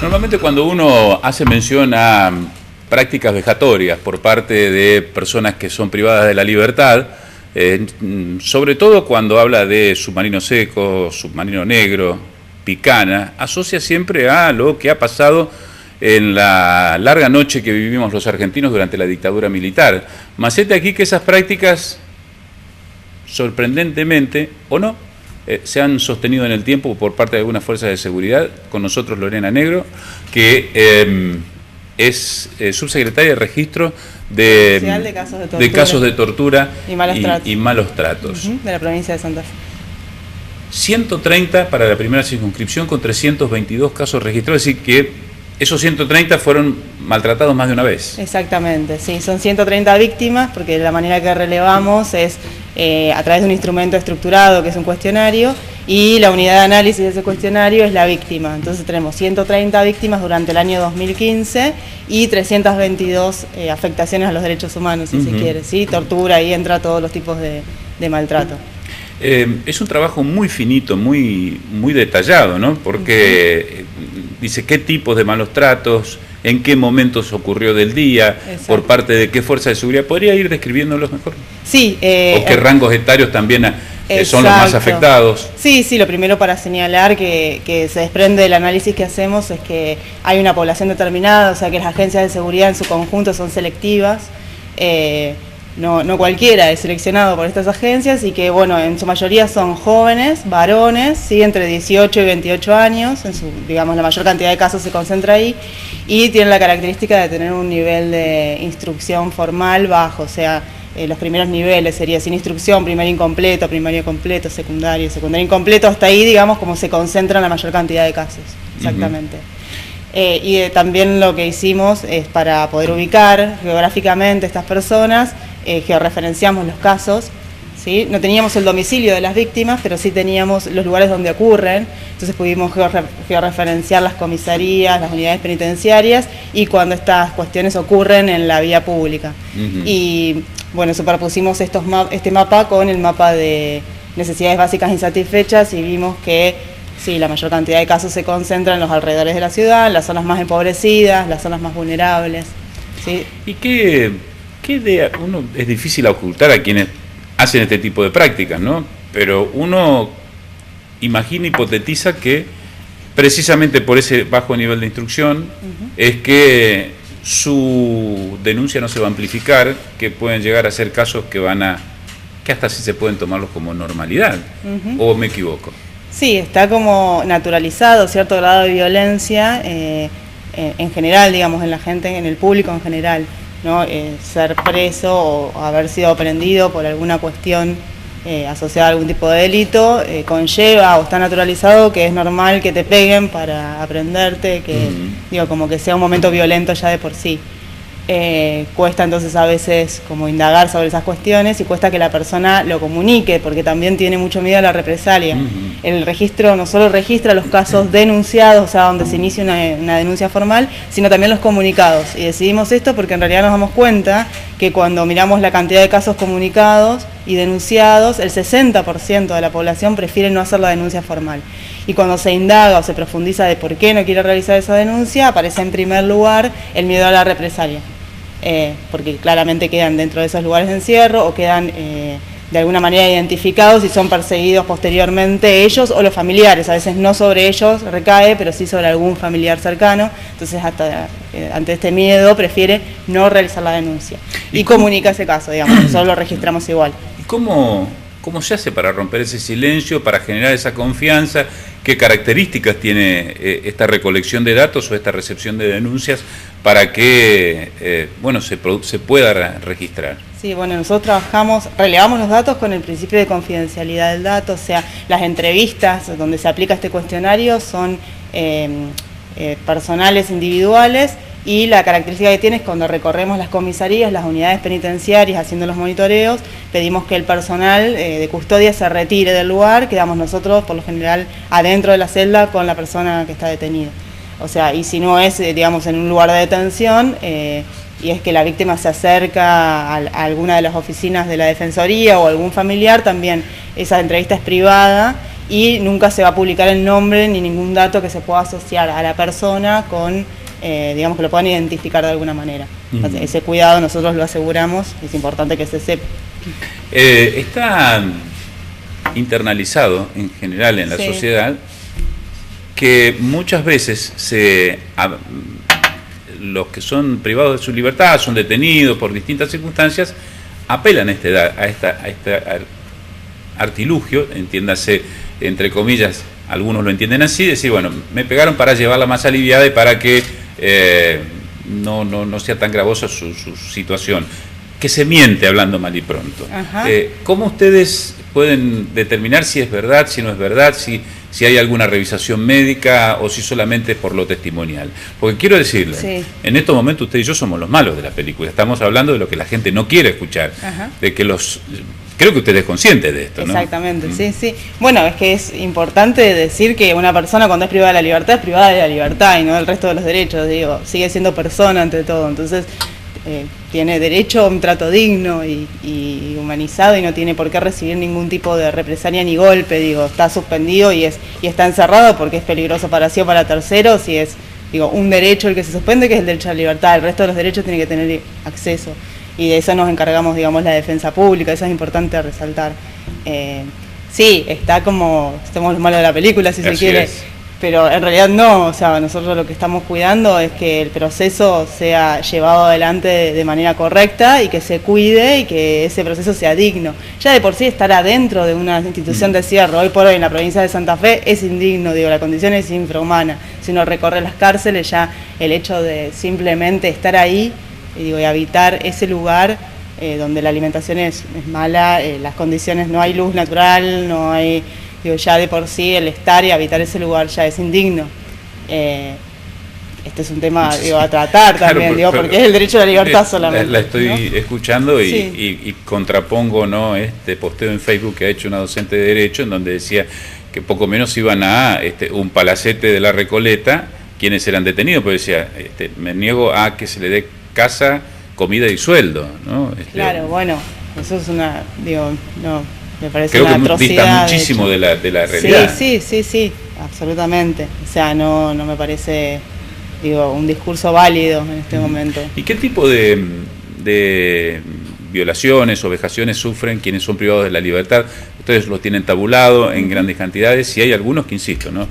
Normalmente cuando uno hace mención a prácticas vejatorias por parte de personas que son privadas de la libertad, sobre todo cuando habla de submarino seco, submarino negro, picana, asocia siempre a lo que ha pasado en la larga noche que vivimos los argentinos durante la dictadura militar. Macete aquí que esas prácticas, sorprendentemente o no, se han sostenido en el tiempo por parte de algunas fuerzas de seguridad. Con nosotros Lorena Negro, que es subsecretaria de registro de casos de tortura y malos tratos. De la provincia de Santa Fe. 130 para la primera circunscripción con 322 casos registrados, es decir que esos 130 fueron maltratados más de una vez. Exactamente, sí, son 130 víctimas, porque la manera que relevamos es a través de un instrumento estructurado que es un cuestionario, y la unidad de análisis de ese cuestionario es la víctima. Entonces tenemos 130 víctimas durante el año 2015 y 322 afectaciones a los derechos humanos, si se quiere, ¿sí? Tortura, ahí entra todos los tipos de maltrato. Es un trabajo muy finito, muy detallado, ¿no? Porque dice qué tipos de malos tratos, en qué momentos ocurrió del día, exacto, por parte de qué fuerza de seguridad. ¿Podría ir describiéndolos mejor? Sí. ¿O qué rangos etarios también son los más afectados? Sí, lo primero para señalar que se desprende del análisis que hacemos es que hay una población determinada, o sea que las agencias de seguridad en su conjunto son selectivas. No cualquiera es seleccionado por estas agencias, y que bueno, en su mayoría son jóvenes, varones, ¿sí? Entre 18 y 28 años, digamos la mayor cantidad de casos se concentra ahí, y tienen la característica de tener un nivel de instrucción formal bajo, o sea, los primeros niveles sería sin instrucción, primario incompleto, primario completo, secundario incompleto, hasta ahí digamos como se concentran la mayor cantidad de casos, exactamente. Y también lo que hicimos es para poder ubicar geográficamente estas personas, georreferenciamos los casos, ¿sí? No teníamos el domicilio de las víctimas, pero sí teníamos los lugares donde ocurren, entonces pudimos georreferenciar las comisarías, las unidades penitenciarias, y cuando estas cuestiones ocurren en la vía pública. Y bueno, superpusimos este mapa con el mapa de necesidades básicas insatisfechas, y vimos que sí, la mayor cantidad de casos se concentran en los alrededores de la ciudad, en las zonas más empobrecidas, las zonas más vulnerables, ¿sí? ¿Y qué idea? Uno es difícil ocultar a quienes hacen este tipo de prácticas, ¿no? Pero uno imagina, hipotetiza que precisamente por ese bajo nivel de instrucción es que su denuncia no se va a amplificar, que pueden llegar a ser casos que hasta sí se pueden tomarlos como normalidad, ¿o me equivoco? Sí, está como naturalizado cierto grado de violencia en general, digamos, en la gente, en el público en general, ¿no? Ser preso o haber sido aprendido por alguna cuestión asociada a algún tipo de delito conlleva, o está naturalizado, que es normal que te peguen para aprenderte, que digo, como que sea un momento violento ya de por sí. Cuesta entonces a veces como indagar sobre esas cuestiones, y cuesta que la persona lo comunique, porque también tiene mucho miedo a la represalia. El registro no solo registra los casos denunciados, o sea, donde se inicia una denuncia formal, sino también los comunicados. Y decidimos esto porque en realidad nos damos cuenta que cuando miramos la cantidad de casos comunicados y denunciados, el 60% de la población prefiere no hacer la denuncia formal. Y cuando se indaga o se profundiza de por qué no quiere realizar esa denuncia, aparece en primer lugar el miedo a la represalia. Porque claramente quedan dentro de esos lugares de encierro, o quedan de alguna manera identificados y son perseguidos posteriormente ellos o los familiares. A veces no sobre ellos recae, pero sí sobre algún familiar cercano. Entonces ante este miedo prefiere no realizar la denuncia y comunica ese caso, digamos, nosotros lo registramos igual. ¿Y cómo se hace para romper ese silencio, para generar esa confianza? ¿Qué características tiene esta recolección de datos o esta recepción de denuncias para que se pueda registrar? Sí, bueno, nosotros relevamos los datos con el principio de confidencialidad del dato, o sea, las entrevistas donde se aplica este cuestionario son personales, individuales, y la característica que tiene es cuando recorremos las comisarías, las unidades penitenciarias haciendo los monitoreos, pedimos que el personal de custodia se retire del lugar, quedamos nosotros por lo general adentro de la celda con la persona que está detenida. O sea, y si no es, digamos, en un lugar de detención, y es que la víctima se acerca a alguna de las oficinas de la Defensoría o algún familiar, también esa entrevista es privada y nunca se va a publicar el nombre ni ningún dato que se pueda asociar a la persona con, digamos, que lo puedan identificar de alguna manera. Entonces, ese cuidado nosotros lo aseguramos, es importante que se sepa. Está internalizado en general en la sociedad que muchas veces los que son privados de su libertad, son detenidos por distintas circunstancias, apelan a este artilugio, entiéndase, entre comillas, algunos lo entienden así, decir, bueno, me pegaron para llevarla más aliviada y para que no sea tan gravosa su situación. Que se miente hablando mal y pronto. ¿Cómo ustedes pueden determinar si es verdad, si no es verdad, si hay alguna revisación médica o si solamente es por lo testimonial? Porque quiero decirle, en estos momentos usted y yo somos los malos de la película, estamos hablando de lo que la gente no quiere escuchar, de que creo que usted es consciente de esto, ¿no? Exactamente, sí. Bueno, es que es importante decir que una persona cuando es privada de la libertad es privada de la libertad y no del resto de los derechos, digo, sigue siendo persona ante todo, entonces tiene derecho a un trato digno y humanizado y no tiene por qué recibir ningún tipo de represalia ni golpe, digo, está suspendido y está encerrado porque es peligroso para sí o para terceros y es, digo, un derecho el que se suspende, que es el derecho a la libertad, el resto de los derechos tiene que tener acceso y de eso nos encargamos, digamos, la defensa pública, eso es importante resaltar. Sí, está como, estamos los malos de la película si se quiere. Pero en realidad no, o sea, nosotros lo que estamos cuidando es que el proceso sea llevado adelante de manera correcta y que se cuide y que ese proceso sea digno. Ya de por sí estar adentro de una institución de cierre, hoy por hoy en la provincia de Santa Fe, es indigno, digo, la condición es infrahumana. Si uno recorre las cárceles, ya el hecho de simplemente estar ahí y habitar ese lugar donde la alimentación es mala, las condiciones, no hay luz natural, no hay... Digo, ya de por sí el estar y habitar ese lugar ya es indigno. Este es un tema a tratar también, claro, porque es el derecho a la libertad solamente. La estoy escuchando y contrapongo, ¿no?, este posteo en Facebook que ha hecho una docente de Derecho en donde decía que poco menos iban a un palacete de la Recoleta quienes eran detenidos, porque decía, me niego a que se le dé casa, comida y sueldo, ¿no? Claro, bueno, eso es una, no... Me parece creo una que atrocidad. Dista muchísimo de la realidad. Sí, absolutamente. O sea, no me parece, un discurso válido en este momento. ¿Y qué tipo de violaciones o vejaciones sufren quienes son privados de la libertad? Ustedes lo tienen tabulado en grandes cantidades y hay algunos que, insisto, ¿no?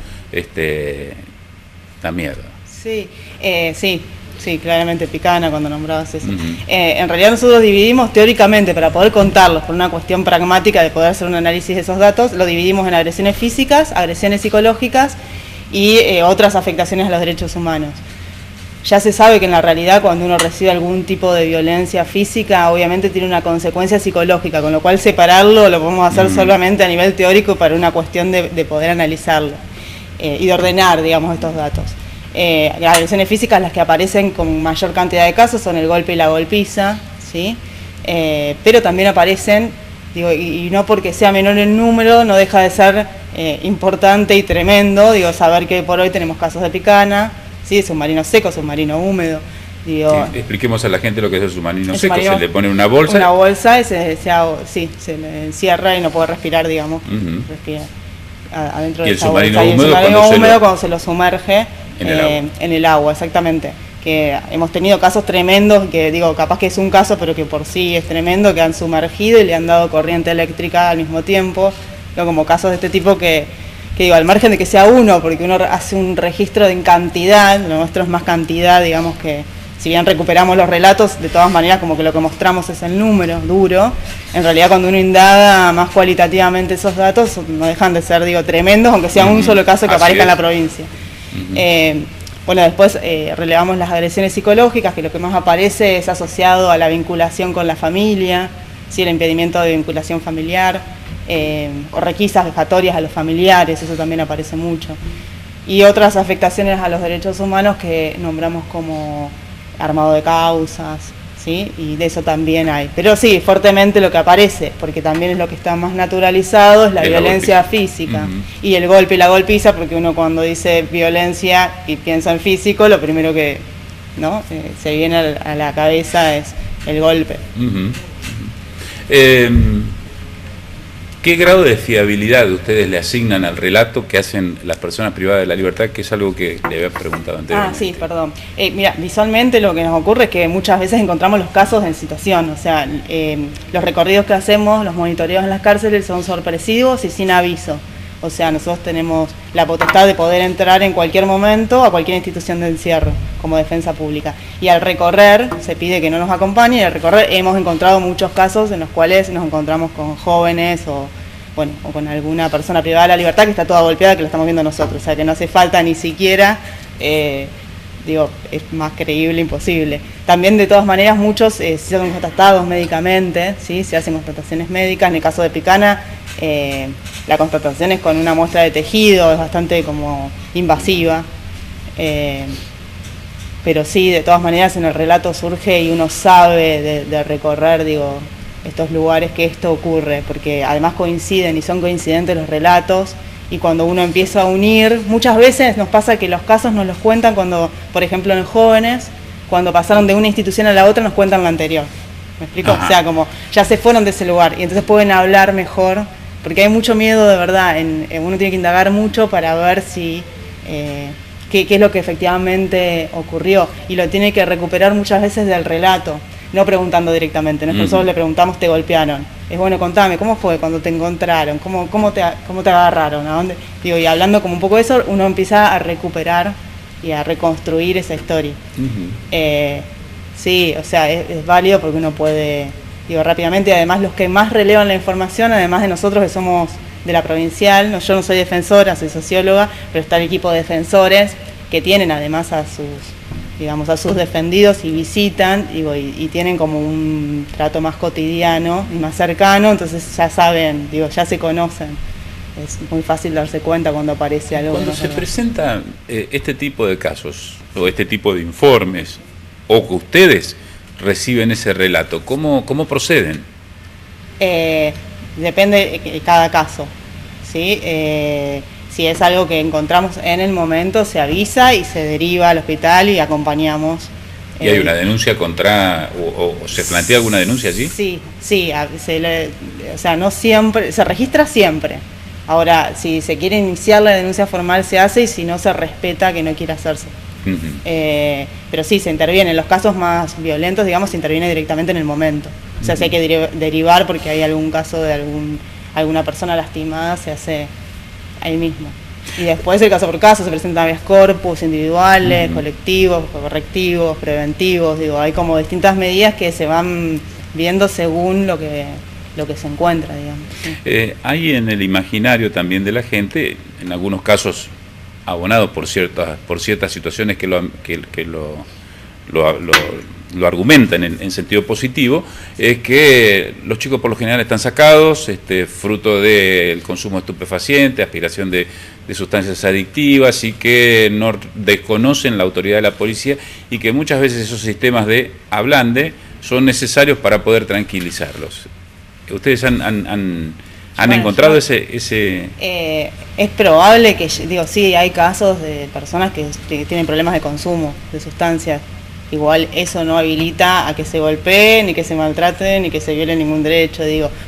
Da miedo. Sí, claramente picana cuando nombrabas eso. En realidad nosotros dividimos teóricamente, para poder contarlos, por una cuestión pragmática de poder hacer un análisis de esos datos, lo dividimos en agresiones físicas, agresiones psicológicas y otras afectaciones a los derechos humanos. Ya se sabe que en la realidad cuando uno recibe algún tipo de violencia física, obviamente tiene una consecuencia psicológica, con lo cual separarlo lo podemos hacer solamente a nivel teórico para una cuestión de poder analizarlo y de ordenar, digamos, estos datos. Las agresiones físicas, las que aparecen con mayor cantidad de casos, son el golpe y la golpiza, ¿sí? Pero también aparecen, y no porque sea menor el número, no deja de ser importante y tremendo, saber que por hoy tenemos casos de picana, ¿sí? Submarino seco, submarino húmedo. Expliquemos a la gente lo que es el submarino seco. Se le pone una bolsa. Una bolsa y se le encierra y no puede respirar, respira adentro de esa bolsa. Y el submarino húmedo cuando se lo sumerge en el agua, exactamente. Que hemos tenido casos tremendos, que capaz que es un caso, pero que por sí es tremendo, que han sumergido y le han dado corriente eléctrica al mismo tiempo. Como casos de este tipo que al margen de que sea uno, porque uno hace un registro en cantidad, lo nuestro es más cantidad, que si bien recuperamos los relatos, de todas maneras como que lo que mostramos es el número duro. En realidad cuando uno indaga más cualitativamente esos datos, no dejan de ser, tremendos, aunque sea un solo caso que aparezca en la provincia. Bueno, después relevamos las agresiones psicológicas, que lo que más aparece es asociado a la vinculación con la familia, ¿sí? El impedimento de vinculación familiar, o requisas vejatorias a los familiares, eso también aparece mucho. Y otras afectaciones a los derechos humanos que nombramos como armado de causas, ¿sí? Y de eso también hay. Pero sí, fuertemente lo que aparece, porque también es lo que está más naturalizado, es la violencia física. Y el golpe y la golpiza, porque uno cuando dice violencia y piensa en físico, lo primero que ¿no? Se viene a la cabeza es el golpe. ¿Qué grado de fiabilidad ustedes le asignan al relato que hacen las personas privadas de la libertad? Que es algo que le había preguntado anteriormente. Sí, perdón. Mira, visualmente lo que nos ocurre es que muchas veces encontramos los casos en situación, o sea, los recorridos que hacemos, los monitoreos en las cárceles son sorpresivos y sin aviso. O sea, nosotros tenemos la potestad de poder entrar en cualquier momento a cualquier institución de encierro como defensa pública. Y al recorrer, se pide que no nos acompañe, y al recorrer hemos encontrado muchos casos en los cuales nos encontramos con jóvenes o con alguna persona privada de la libertad que está toda golpeada, que lo estamos viendo nosotros. O sea, que no hace falta ni siquiera, es más creíble, imposible. También, de todas maneras, muchos son constatados médicamente, ¿sí? Se hacen constataciones médicas. En el caso de Picana, la constatación es con una muestra de tejido, es bastante como invasiva, pero sí, de todas maneras en el relato surge y uno sabe de recorrer, estos lugares que esto ocurre, porque además coinciden y son coincidentes los relatos, y cuando uno empieza a unir, muchas veces nos pasa que los casos nos los cuentan cuando, por ejemplo, en jóvenes, cuando pasaron de una institución a la otra, nos cuentan la anterior. ¿Me explico? Ajá. O sea, como ya se fueron de ese lugar y entonces pueden hablar mejor, porque hay mucho miedo de verdad, uno tiene que indagar mucho para ver si qué es lo que efectivamente ocurrió, y lo tiene que recuperar muchas veces del relato, no preguntando directamente. Nosotros le preguntamos, ¿te golpearon? Es bueno, contame, ¿cómo fue cuando te encontraron? ¿Cómo te agarraron? ¿A dónde? Y hablando como un poco de eso, uno empieza a recuperar y a reconstruir esa historia. Sí, o sea, es válido porque uno puede, rápidamente, y además los que más relevan la información, además de nosotros que somos de la provincial, yo no soy defensora, soy socióloga, pero está el equipo de defensores que tienen además a sus defendidos y visitan, y tienen como un trato más cotidiano y más cercano, entonces ya saben, ya se conocen. Es muy fácil darse cuenta cuando aparece algo. Cuando se presenta este tipo de casos o este tipo de informes, o que ustedes reciben ese relato, ¿cómo proceden? Depende de cada caso, ¿sí? Si es algo que encontramos en el momento, se avisa y se deriva al hospital y acompañamos. ¿Y hay una denuncia contra, o se plantea alguna denuncia allí? Sí, o sea, no siempre, se registra siempre. Ahora, si se quiere iniciar la denuncia formal se hace, y si no, se respeta que no quiera hacerse. Pero sí, se interviene. En los casos más violentos, se interviene directamente en el momento. O sea, si hay que derivar porque hay algún caso de alguna persona lastimada, se hace ahí mismo. Y después, el caso por caso, se presentan habeas corpus individuales, colectivos, correctivos, preventivos. Hay como distintas medidas que se van viendo según lo que se encuentra, Sí. Hay en el imaginario también de la gente, en algunos casos abonado por ciertas situaciones que lo argumentan en sentido positivo, es que los chicos por lo general están sacados, fruto del consumo de estupefacientes, aspiración de sustancias adictivas, y que no desconocen la autoridad de la policía, y que muchas veces esos sistemas de ablande son necesarios para poder tranquilizarlos. ¿Ustedes han encontrado ese...? Es probable que, sí, hay casos de personas que tienen problemas de consumo de sustancias. Igual eso no habilita a que se golpeen, ni que se maltraten, ni que se viole ningún derecho.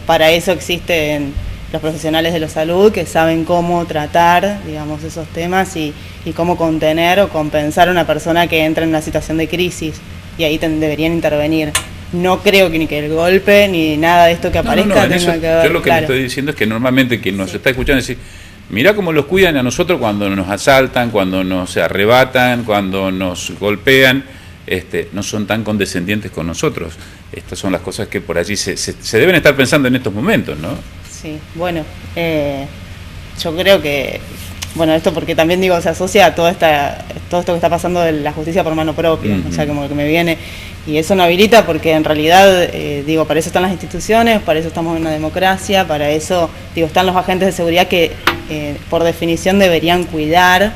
Para eso existen los profesionales de la salud que saben cómo tratar, esos temas y cómo contener o compensar a una persona que entra en una situación de crisis, y ahí deberían intervenir. No creo que ni que el golpe ni nada de esto que aparezca tenga que ver. Yo lo que le estoy diciendo es que normalmente quien nos está escuchando dice, mirá cómo los cuidan a nosotros cuando nos asaltan, cuando nos arrebatan, cuando nos golpean, no son tan condescendientes con nosotros. Estas son las cosas que por allí se deben estar pensando en estos momentos, ¿no? Sí, bueno, yo creo que, esto porque también se asocia a todo esto que está pasando de la justicia por mano propia, o sea, como que me viene, y eso no habilita porque en realidad, para eso están las instituciones, para eso estamos en una democracia, para eso, están los agentes de seguridad que por definición deberían cuidar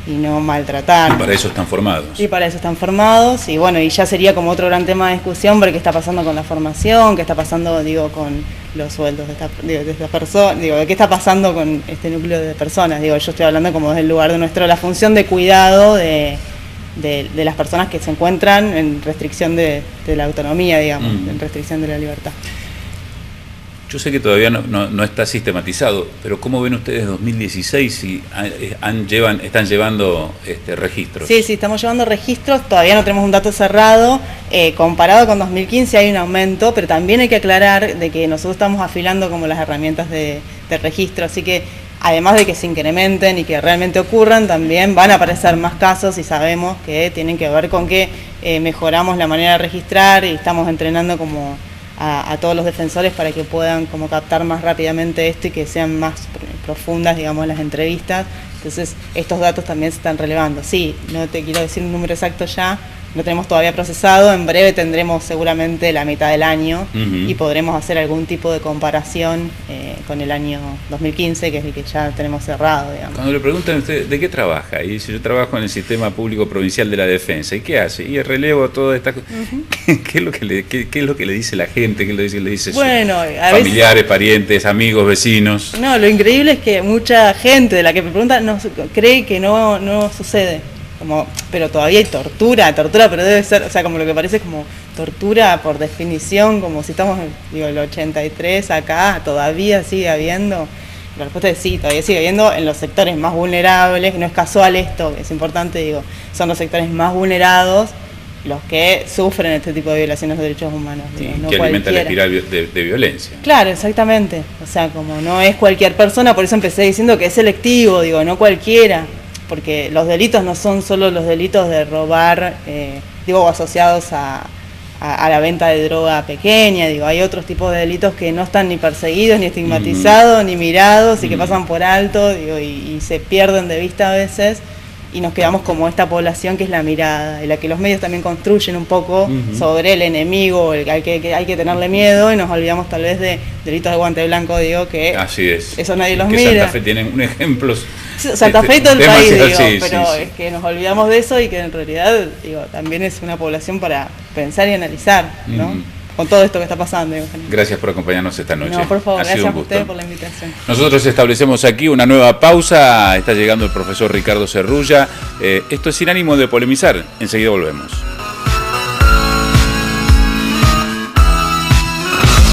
y no maltratar. Y para eso están formados. Y ya sería como otro gran tema de discusión ver qué está pasando con la formación, qué está pasando, con los sueldos de esta persona, qué está pasando con este núcleo de personas. Yo estoy hablando como desde el lugar de la función de cuidado de de las personas que se encuentran en restricción de la autonomía, digamos, en restricción de la libertad. Yo sé que todavía no está sistematizado, pero ¿cómo ven ustedes 2016 si están llevando registros? Sí, estamos llevando registros, todavía no tenemos un dato cerrado. Comparado con 2015 hay un aumento, pero también hay que aclarar de que nosotros estamos afilando como las herramientas de registro, así que además de que se incrementen y que realmente ocurran, también van a aparecer más casos y sabemos que tienen que ver con que mejoramos la manera de registrar y estamos entrenando como a todos los defensores para que puedan como captar más rápidamente esto y que sean más profundas, digamos, las entrevistas. Entonces, estos datos también se están relevando. Sí, no te quiero decir un número exacto ya, no tenemos todavía procesado, en breve tendremos seguramente la mitad del año y podremos hacer algún tipo de comparación con el año 2015, que es el que ya tenemos cerrado, digamos. Cuando le preguntan a usted, ¿de qué trabaja? Y dice, yo trabajo en el Sistema Público Provincial de la Defensa. ¿Y qué hace? Y relevo todas estas cosas. ¿Qué es lo que le dice la gente? ¿Qué le dice bueno, familiares, parientes, amigos, vecinos? No, lo increíble es que mucha gente de la que me pregunta cree que no sucede. Pero todavía hay tortura, pero debe ser, o sea, como lo que parece como tortura por definición, como si estamos en el 83 acá, todavía sigue habiendo. La respuesta es sí, todavía sigue habiendo en los sectores más vulnerables, no es casual esto, es importante, son los sectores más vulnerados los que sufren este tipo de violaciones de derechos humanos. Sí, no que alimenta la espiral de violencia. Claro, exactamente, o sea, como no es cualquier persona, por eso empecé diciendo que es selectivo, no cualquiera. Porque los delitos no son solo los delitos de robar, asociados a la venta de droga pequeña, hay otros tipos de delitos que no están ni perseguidos, ni estigmatizados, ni mirados, y que pasan por alto, y se pierden de vista a veces, y nos quedamos como esta población que es la mirada, y la que los medios también construyen un poco sobre el enemigo, al que hay que tenerle miedo, y nos olvidamos tal vez de delitos de guante blanco, que así es. Eso nadie los que mira. Santa Fe tienen un ejemplo. Santa Fe y todo el país, pero sí. Es que nos olvidamos de eso y que en realidad, también es una población para pensar y analizar, ¿no? Con todo esto que está pasando. Gracias por acompañarnos esta noche. No, por favor, gracias a ustedes por la invitación. Nosotros establecemos aquí una nueva pausa. Está llegando el profesor Ricardo Cerrulla. Esto es Sin Ánimo de Polemizar. Enseguida volvemos.